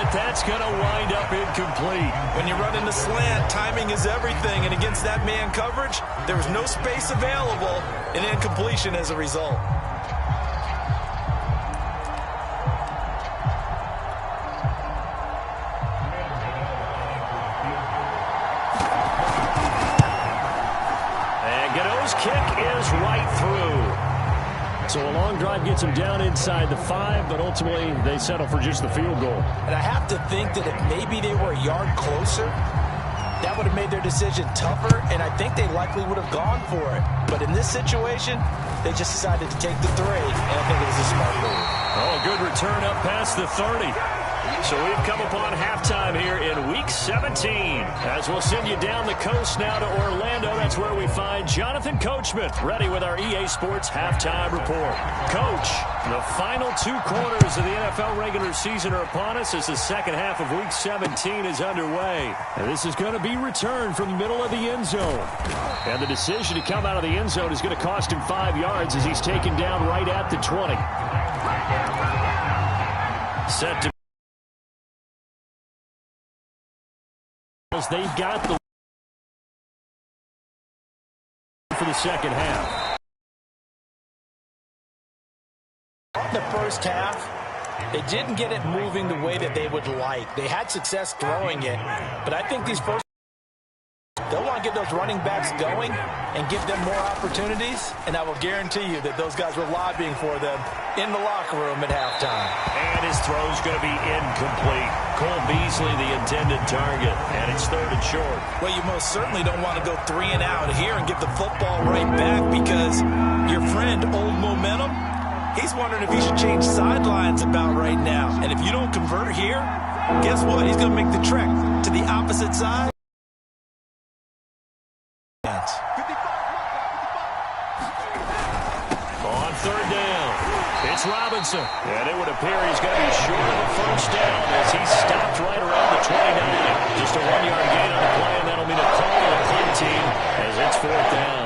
but that's going to wind up incomplete. When you run in the slant, timing is everything, and against that man coverage, there was no space available, and incompletion as a result. Kick is right through. So a long drive gets them down inside the 5, but ultimately they settle for just the field goal. And I have to think that if maybe they were a yard closer, that would have made their decision tougher, and I think they likely would have gone for it. But in this situation, they just decided to take the 3, and I think it was a smart move. Oh, good return up past the 30. So we've come upon halftime here in Week 17. As we'll send you down the coast now to Orlando, that's where we find Jonathan Coachman ready with our EA Sports Halftime Report. Coach, the final 2 quarters of the NFL regular season are upon us as the second half of Week 17 is underway. And this is going to be returned from the middle of the end zone. And the decision to come out of the end zone is going to cost him 5 yards as he's taken down right at the 20. Set to they've got the for the second half. The first half, they didn't get it moving the way that they would like. They had success throwing it, but I think these first they'll want to get those running backs going and give them more opportunities, and I will guarantee you that those guys were lobbying for them in the locker room at halftime. And his throw's going to be incomplete. Cole Beasley, the intended target, and it's 3rd and short. Well, you most certainly don't want to go 3 and out here and get the football right back because your friend, Old Momentum, he's wondering if he should change sidelines about right now. And if you don't convert here, guess what? He's going to make the trek to the opposite side. On 3rd down, it's Robinson. And it would appear he's going to be short of the first down as he stopped right around the 29. Just a 1-yard gain on the play, and that'll mean a call to the punt team as it's 4th down.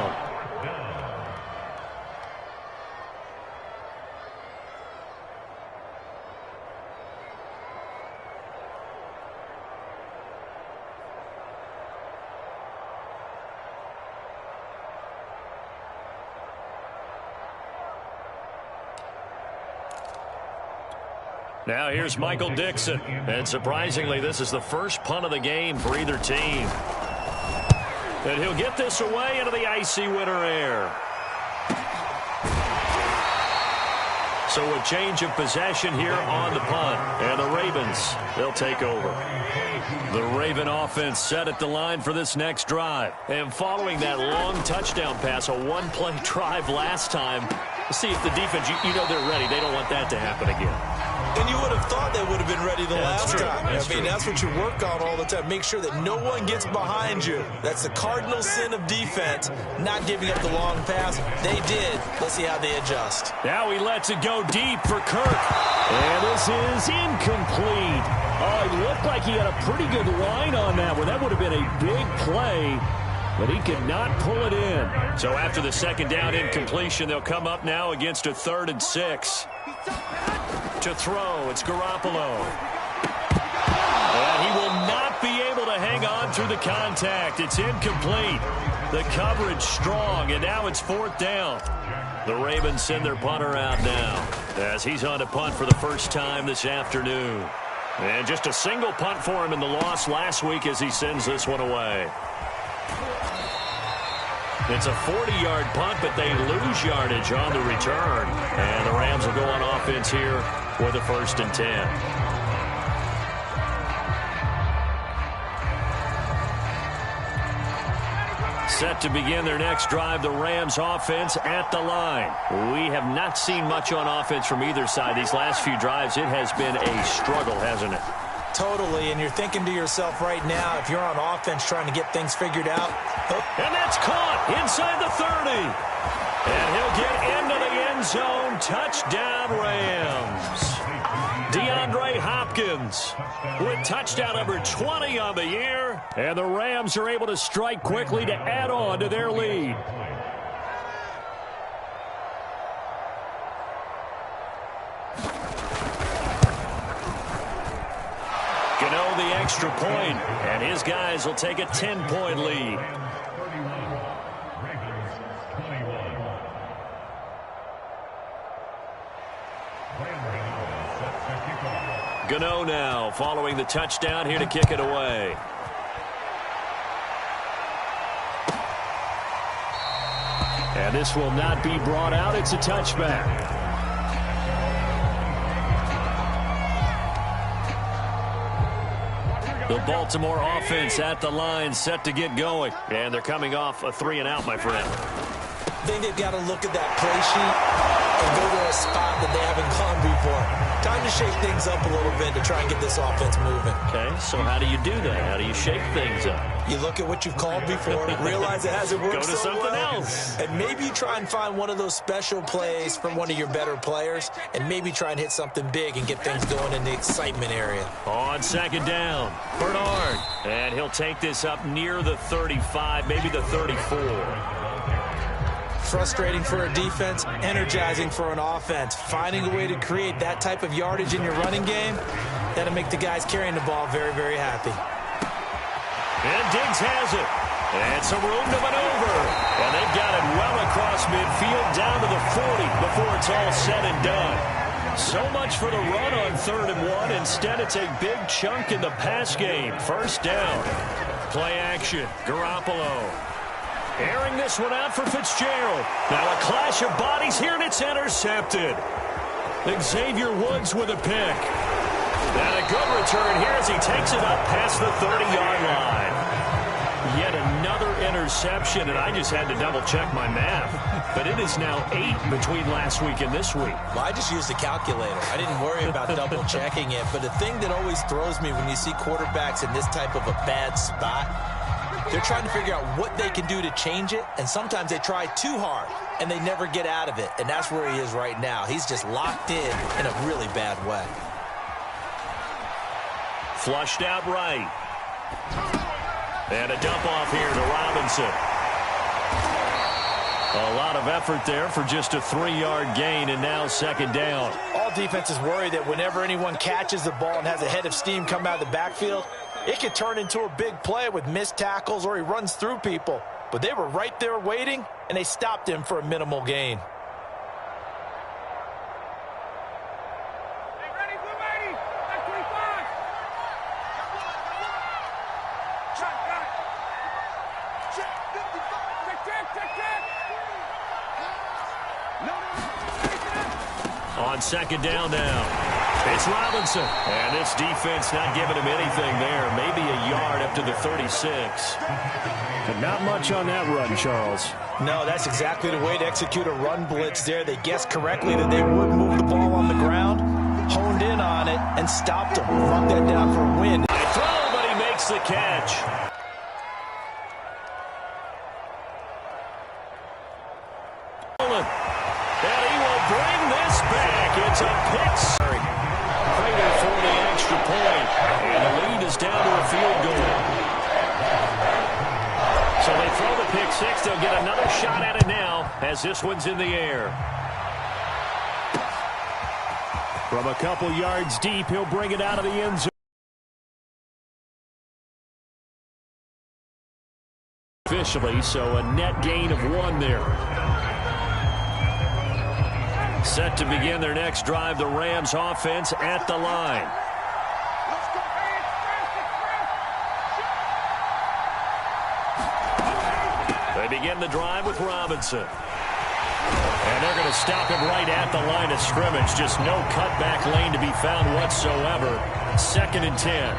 Now here's Michael Dixon. And surprisingly, this is the first punt of the game for either team. And he'll get this away into the icy winter air. So a change of possession here on the punt. And the Ravens, they'll take over. The Raven offense set at the line for this next drive. And following that long touchdown pass, a one-play drive last time, see if the defense, you know they're ready. They don't want that to happen again. And you would have thought they would have been ready the last time. That's what you work on all the time. Make sure that no one gets behind you. That's the cardinal sin of defense, not giving up the long pass. They did. Let's see how they adjust. Now he lets it go deep for Kirk. And this is incomplete. Oh, it looked like he had a pretty good line on that one. That would have been a big play, but he could not pull it in. So after the second down incompletion, they'll come up now against a 3rd and 6. To throw, it's Garoppolo. And he will not be able to hang on through the contact. It's incomplete. The coverage strong, and now it's 4th down. The Ravens send their punter out now as he's on to punt for the first time this afternoon. And just a single punt for him in the loss last week as he sends this one away. It's a 40-yard punt, but they lose yardage on the return. And the Rams will go on offense here for the 1st and 10. Set to begin their next drive, the Rams offense at the line. We have not seen much on offense from either side. These last few drives, it has been a struggle, hasn't it? Totally, and you're thinking to yourself right now, if you're on offense trying to get things figured out. And that's caught inside the 30. And he'll get into the end zone. Touchdown, Rams. DeAndre Hopkins with touchdown number 20 on the year. And the Rams are able to strike quickly to add on to their lead. Gano the extra point, and his guys will take a 10-point lead. Gano now following the touchdown here to kick it away. And this will not be brought out. It's a touchback. The Baltimore offense at the line, set to get going. And they're coming off a 3-and-out, my friend. I think they've got to look at that play sheet and go to a spot that they haven't gone before. Time to shake things up a little bit to try and get this offense moving. Okay, so how do you do that? How do you shake things up? You look at what you've called before, realize it hasn't worked Go to so something well, else. and maybe you try and find one of those special plays from one of your better players, and maybe try and hit something big and get things going in the excitement area. On second down, Bernard. And he'll take this up near the 35, maybe the 34. Frustrating for a defense, energizing for an offense. Finding a way to create that type of yardage in your running game, that'll make the guys carrying the ball very, very happy. And Diggs has it. And some room to maneuver. And they've got it well across midfield down to the 40 before it's all said and done. So much for the run on 3rd and 1. Instead, it's a big chunk in the pass game. First down. Play action. Garoppolo. Airing this one out for Fitzgerald. Now a clash of bodies here, and it's intercepted. Xavier Woods with a pick. And a good return here as he takes it up past the 30-yard line. Yet another interception, and I just had to double-check my math. But it is now 8 between last week and this week. Well, I just used a calculator. I didn't worry about double-checking it. But the thing that always throws me when you see quarterbacks in this type of a bad spot, they're trying to figure out what they can do to change it, and sometimes they try too hard, and they never get out of it. And that's where he is right now. He's just locked in a really bad way. Flushed out right. And a dump off here to Robinson. A lot of effort there for just a 3-yard gain, and now second down. All defenses worry that whenever anyone catches the ball and has a head of steam come out of the backfield, it could turn into a big play with missed tackles or he runs through people. But they were right there waiting, and they stopped him for a minimal gain. On second down now. It's Robinson. And this defense not giving him anything there. Maybe a yard up to the 36. But not much on that run, Charles. No, that's exactly the way to execute a run blitz there. They guessed correctly that they would move the ball on the ground, honed in on it, and stopped him. Brought that down for a win. They throw, but he makes the catch. And he will bring this back. It's a pick. Fighter for the extra point. And the lead is down to a field goal. So they throw the pick six. They'll get another shot at it now as this one's in the air. From a couple yards deep, he'll bring it out of the end zone. Officially, so a net gain of 1 there. Set to begin their next drive, the Rams offense at the line. They begin the drive with Robinson. And they're going to stop him right at the line of scrimmage. Just no cutback lane to be found whatsoever. 2nd and 10.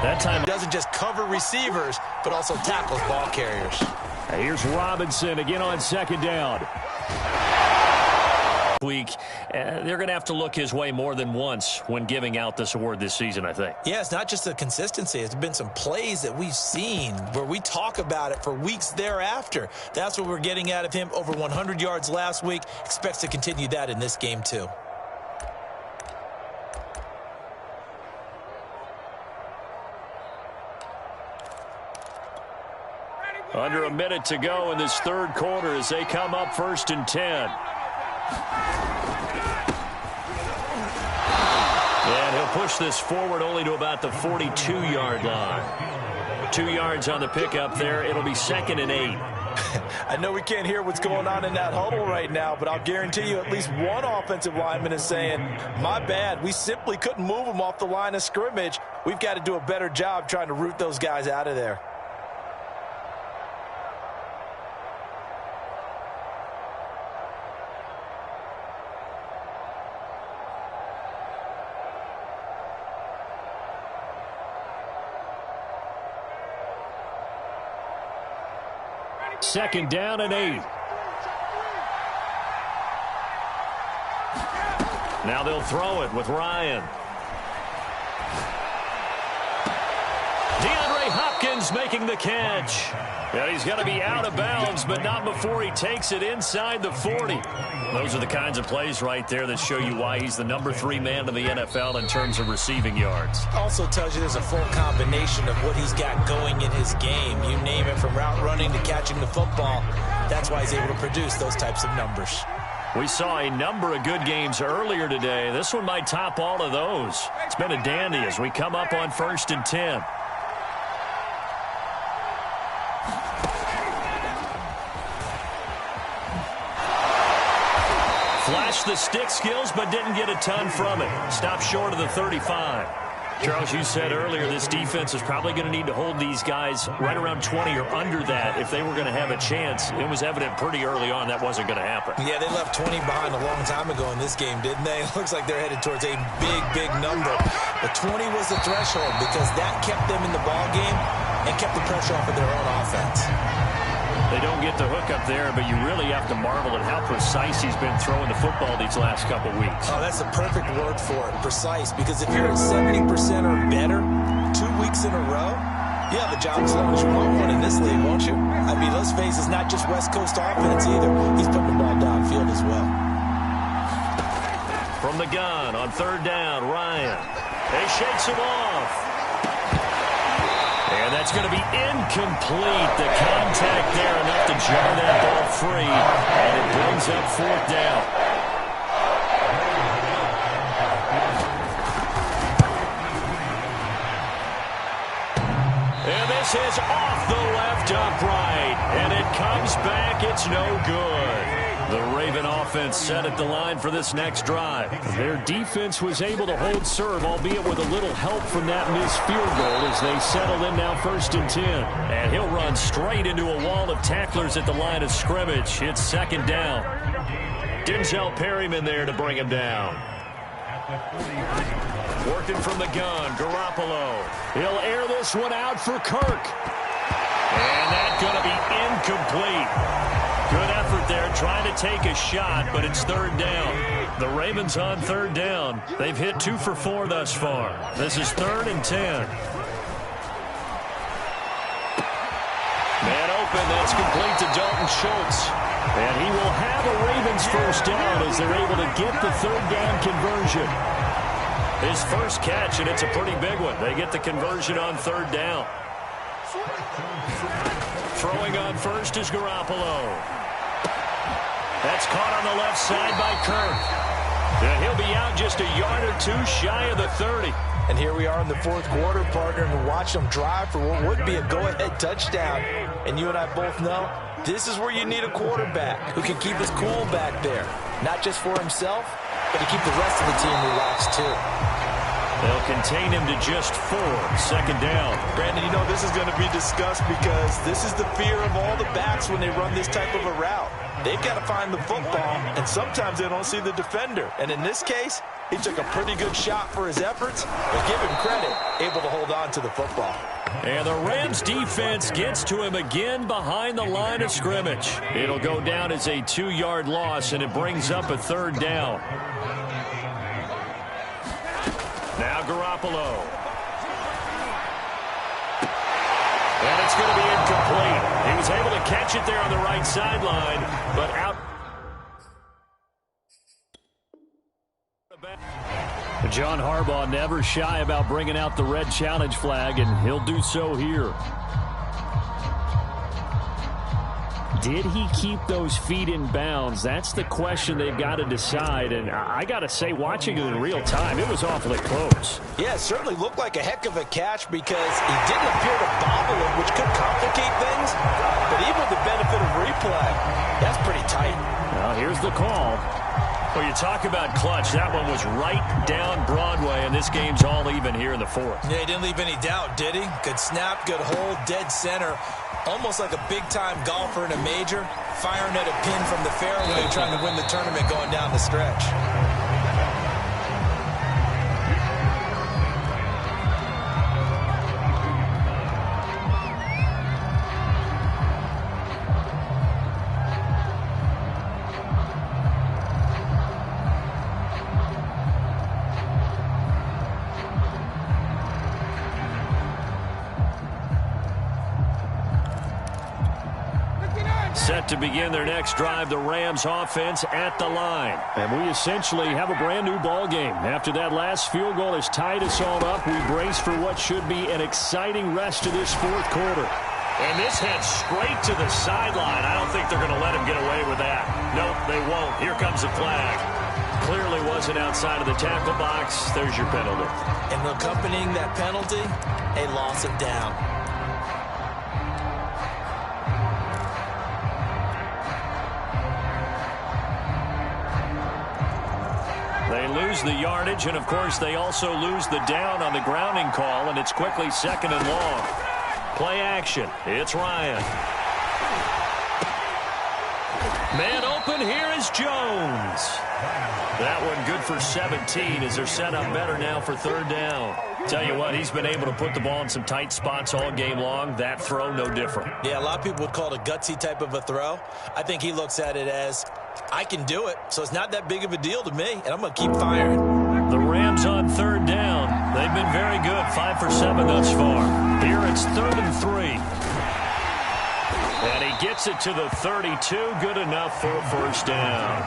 That time He doesn't just cover receivers, but also tackles ball carriers. Here's Robinson again on second down. Week, they're going to have to look his way more than once when giving out this award this season, I think. Yeah, it's not just the consistency. It's been some plays that we've seen where we talk about it for weeks thereafter. That's what we're getting out of him. Over 100 yards last week. Expects to continue that in this game, too. Under a minute to go in this third quarter as they come up 1st and 10. And he'll push push this forward only to about the 42-yard line. 2 yards on the pickup there. It'll be 2nd and 8. I know we can't hear what's going on in that huddle right now, but I'll guarantee you at least one offensive lineman is saying, my bad, we simply couldn't move them off the line of scrimmage. We've got to do a better job trying to root those guys out of there. Second down and 8. Now they'll throw it with Ryan. DeAndre Hopkins making the catch. Yeah, he's got to be out of bounds, but not before he takes it inside the 40. Those are the kinds of plays right there that show you why he's the number 3 man in the NFL in terms of receiving yards. Also tells you there's a full combination of what he's got going in his game. You name it, from route running to catching the football. That's why he's able to produce those types of numbers. We saw a number of good games earlier today. This one might top all of those. It's been a dandy as we come up on 1st and 10. Flashed the stick skills, but didn't get a ton from it. Stopped short of the 35. Charles, you said earlier this defense is probably going to need to hold these guys right around 20 or under that if they were going to have a chance. It was evident pretty early on that wasn't going to happen. Yeah, they left 20 behind a long time ago in this game, didn't they? It looks like they're headed towards a big, big number. But 20 was the threshold because that kept them in the ball game and kept the pressure off of their own offense. They don't get the hook up there, but you really have to marvel at how precise he's been throwing the football these last couple weeks. Oh, that's the perfect word for it, precise, because if you're at 70% or better 2 weeks in a row, you have a job as long as you want one in this league, won't you? I mean, let's face it, it's not just West Coast offense either. He's putting the ball downfield as well. From the gun on 3rd down, Ryan. He shakes him off. And that's going to be incomplete. The contact there enough to jar that ball free. And it brings up 4th down. And this is off the left upright. And it comes back. It's no good. The Raven offense set at the line for this next drive. Their defense was able to hold serve, albeit with a little help from that missed field goal as they settle in now 1st and 10. And he'll run straight into a wall of tacklers at the line of scrimmage. It's 2nd down. Denzel Perryman there to bring him down. Working from the gun, Garoppolo. He'll air this one out for Kirk. And that's going to be incomplete. Good effort there, trying to take a shot, but it's 3rd down. The Ravens on 3rd down. They've hit 2 for 4 thus far. This is 3rd and 10. Man open, that's complete to Dalton Schultz. And he will have a Ravens 1st down as they're able to get the 3rd down conversion. His first catch, and it's a pretty big one. They get the conversion on 3rd down. Throwing on first is Garoppolo. That's caught on the left side by Kirk. And he'll be out just a yard or 2 shy of the 30. And here we are in the 4th quarter, partner, and watch them drive for what would be a go-ahead touchdown. And you and I both know this is where you need a quarterback who can keep his cool back there. Not just for himself, but to keep the rest of the team relaxed too. They'll contain him to just 4. 2nd down. Brandon, you know this is going to be discussed because this is the fear of all the backs when they run this type of a route. They've got to find the football, and sometimes they don't see the defender. And in this case, he took a pretty good shot for his efforts, but give him credit, able to hold on to the football. And the Rams defense gets to him again behind the line of scrimmage. It'll go down as a 2-yard loss, and it brings up a 3rd down. Now Garoppolo. And it's going to be incomplete. He was able to catch it there on the right sideline, but out. John Harbaugh never shy about bringing out the red challenge flag, and he'll do so here. did he keep those feet in bounds? That's the question they've got to decide. And I got to say, watching it in real time, it was awfully close. Yeah, it certainly looked like a heck of a catch because he didn't appear to bobble it, which could complicate things. But even with the benefit of replay, that's pretty tight. Well, here's the call. Well, you talk about clutch. That one was right down Broadway, and this game's all even here in the fourth. Yeah, he didn't leave any doubt, did he? Good snap, good hold, dead center. Almost like a big-time golfer in a major, firing at a pin from the fairway, trying to win the tournament going down the stretch. Set to begin their next drive, the Rams offense at the line. And we essentially have a brand new ball game. After that last field goal has tied us all up, we brace for what should be an exciting rest of this fourth quarter. And this heads straight to the sideline. I don't think they're going to let him get away with that. Nope, they won't. Here comes the flag. Clearly wasn't outside of the tackle box. There's your penalty. And accompanying that penalty, a loss of down. They lose the yardage, and of course they also lose the down on the grounding call, and it's quickly second and long. Play action. It's Ryan. Man open, here is Jones. That one good for 17 as they're set up better now for third down. Tell you what, he's been able to put the ball in some tight spots all game long. That throw, no different. Yeah, a lot of people would call it a gutsy type of a throw. I think he looks at it as, I can do it, so it's not that big of a deal to me, and I'm going to keep firing. The Rams on third down. They've been very good, 5 for 7 thus far. Here it's 3rd and 3. And he gets it to the 32, good enough for a first down.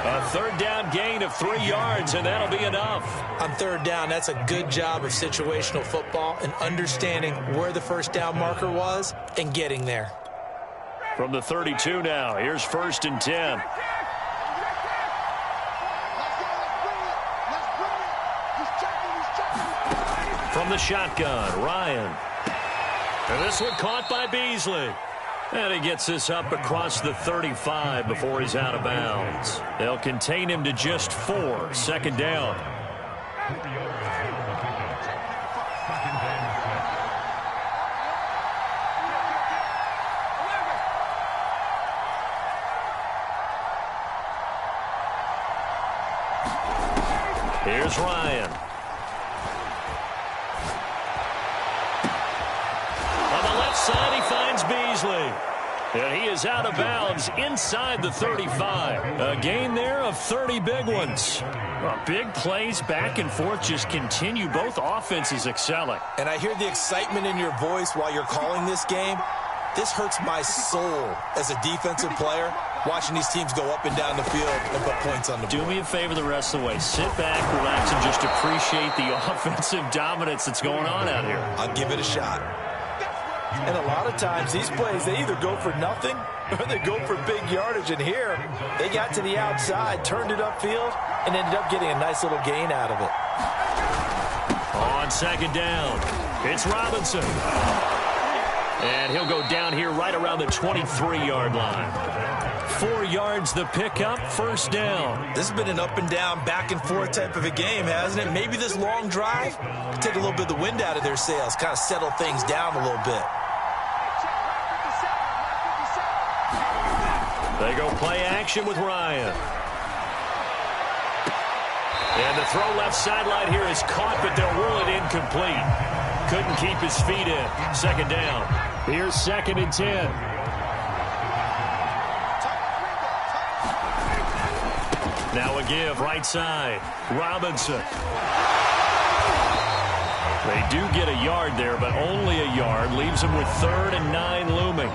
A third down gain of 3 yards, and that'll be enough. On third down, that's a good job of situational football and understanding where the first down marker was and getting there. From the 32 now, here's 1st and 10. From the shotgun, Ryan. And this one caught by Beasley. And he gets this up across the 35 before he's out of bounds. They'll contain him to just 4, second down. Here's Ryan. On the left side, he finds Beasley. And he is out of bounds inside the 35. A gain there of 30 big ones. Well, big plays back and forth just continue. Both offenses excelling. And I hear the excitement in your voice while you're calling this game. This hurts my soul as a defensive player, watching these teams go up and down the field and put points on the board. Do me a favor the rest of the way. Sit back, relax, and just appreciate the offensive dominance that's going on out here. I'll give it a shot. And a lot of times, these plays, they either go for nothing or they go for big yardage. And here, they got to the outside, turned it upfield, and ended up getting a nice little gain out of it. On second down, it's Robinson. And he'll go down here right around the 23-yard line. 4 yards the pickup, first down. This has been an up-and-down, back-and-forth type of a game, hasn't it? Maybe this long drive take a little bit of the wind out of their sails, kind of settle things down a little bit. They go play action with Ryan. And the throw left sideline here is caught, but they'll rule it incomplete. Couldn't keep his feet in. Second down. Here's 2nd and 10. Now a give, right side. Robinson. They do get a yard there, but only a yard. Leaves them with 3rd and 9 looming.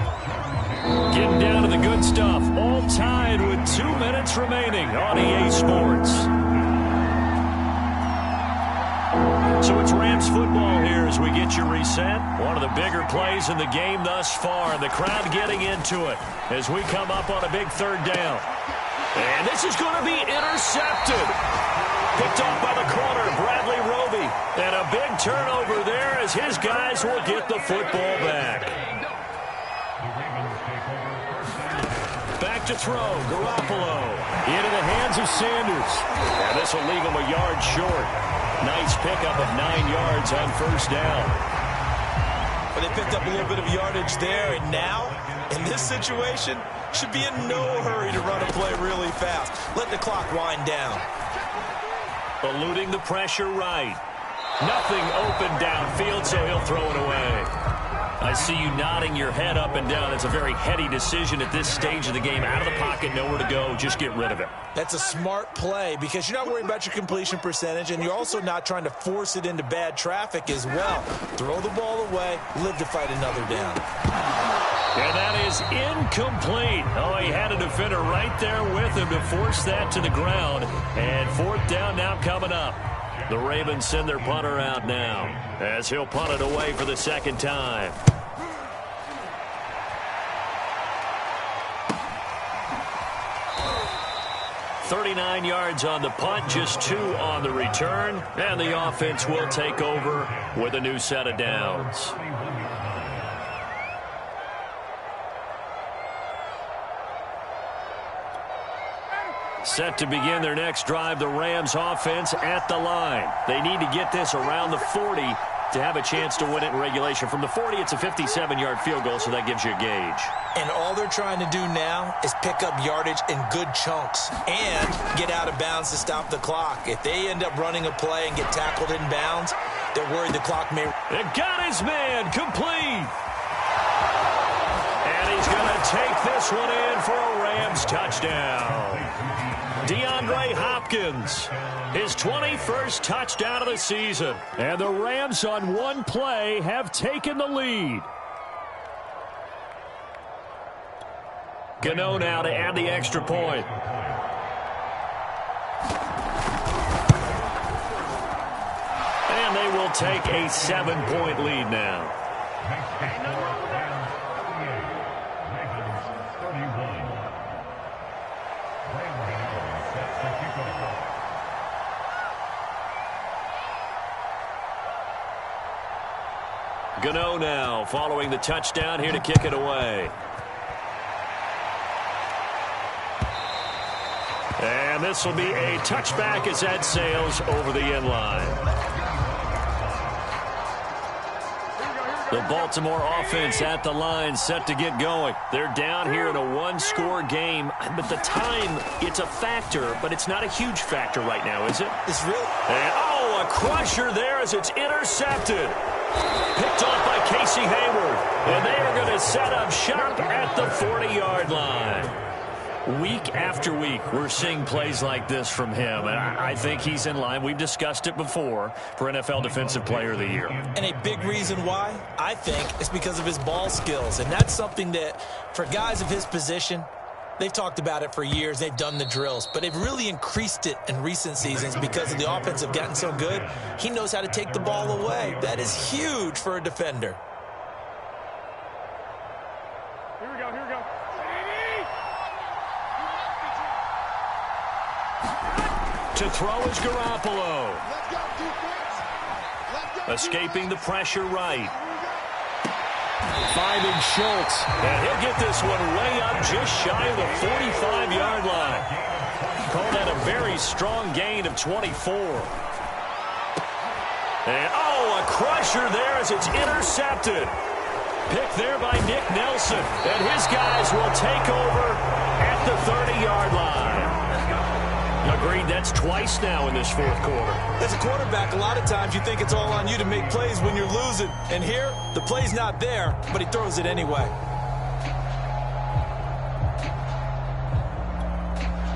Getting down to the good stuff. All tied with 2 minutes remaining on EA Sports. So it's Rams football here as we get get you reset. One of the bigger plays in the game thus far, and the crowd getting into it as we come up on a big third down. And this is going to be intercepted. Picked off by the corner, Bradley Roby. And a big turnover there as his guys will get the football back. Back to throw, Garoppolo. Into the hands of Sanders. And this will leave him a yard short. Nice pickup of 9 yards on first down. Well, they picked up a little bit of yardage there, and now, in this situation, should be in no hurry to run a play really fast. Let the clock wind down. Eluding the pressure right. Nothing open downfield, so he'll throw it away. I see you nodding your head up and down. It's a very heady decision at this stage of the game. Out of the pocket, nowhere to go. Just get rid of it. That's a smart play because you're not worried about your completion percentage, and you're also not trying to force it into bad traffic as well. Throw the ball away, live to fight another down. And that is incomplete. Oh, he had a defender right there with him to force that to the ground. And fourth down now coming up. The Ravens send their punter out now as he'll punt it away for the second time. "39 yards on the punt, just 2 on the return, and the offense will take over with a new set of downs. Set to begin their next drive, the Rams offense at the line. They need to get this around the 40 to have a chance to win it in regulation. From the 40, it's a 57-yard field goal, so that gives you a gauge. And all they're trying to do now is pick up yardage in good chunks and get out of bounds to stop the clock. If they end up running a play and get tackled in bounds, they're worried the clock may... It got his man, complete. And he's going to take this one in for a Rams touchdown. DeAndre Hopkins, his 21st touchdown of the season. And the Rams on one play have taken the lead. Gano now to add the extra point. And they will take a 7-point lead now. Gano now following the touchdown here to kick it away. And this will be a touchback as that sails over the end line. The Baltimore offense at the line set to get going. They're down here in a one-score game, but the time, it's a factor, but it's not a huge factor right now, is it? It's really... And, oh, a crusher there as it's intercepted. Picked off by Casey Hayward. And they are going to set up shop at the 40-yard line. Week after week, we're seeing plays like this from him, and I think he's in line. We've discussed it before for NFL Defensive Player of the Year. And a big reason why, I think, is because of his ball skills. And that's something that, for guys of his position, they've talked about it for years. They've done the drills. But they've really increased it in recent seasons because of the offense have gotten so good. He knows how to take the ball away. That is huge for a defender. Here we go, here we go. To throw is Garoppolo. Escaping the pressure right. Finding Schultz. And he'll get this one way up just shy of the 45-yard line. Call that a very strong gain of 24. And, oh, a crusher there as it's intercepted. Picked there by Nick Nelson. And his guys will take over at the 30-yard line. Agreed, that's twice now in this fourth quarter. As a quarterback, a lot of times you think it's all on you to make plays when you're losing. And here, the play's not there, but he throws it anyway.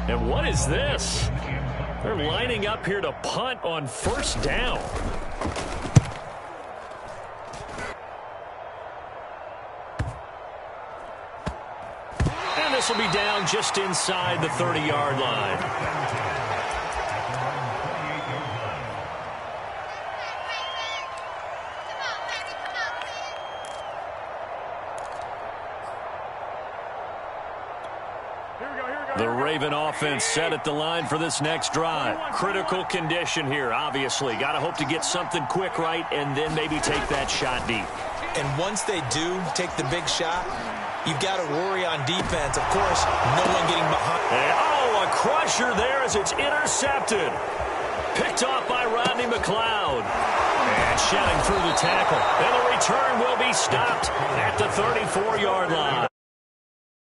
And what is this? They're lining up here to punt on first down. And this will be down just inside the 30-yard line. The Raven offense set at the line for this next drive. Critical condition here, obviously. Got to hope to get something quick right and then maybe take that shot deep. And once they do take the big shot, you've got to worry on defense. Of course, no one getting behind. And, oh, a crusher there as it's intercepted. Picked off by Rodney McLeod. And shedding through the tackle. And the return will be stopped at the 34-yard line.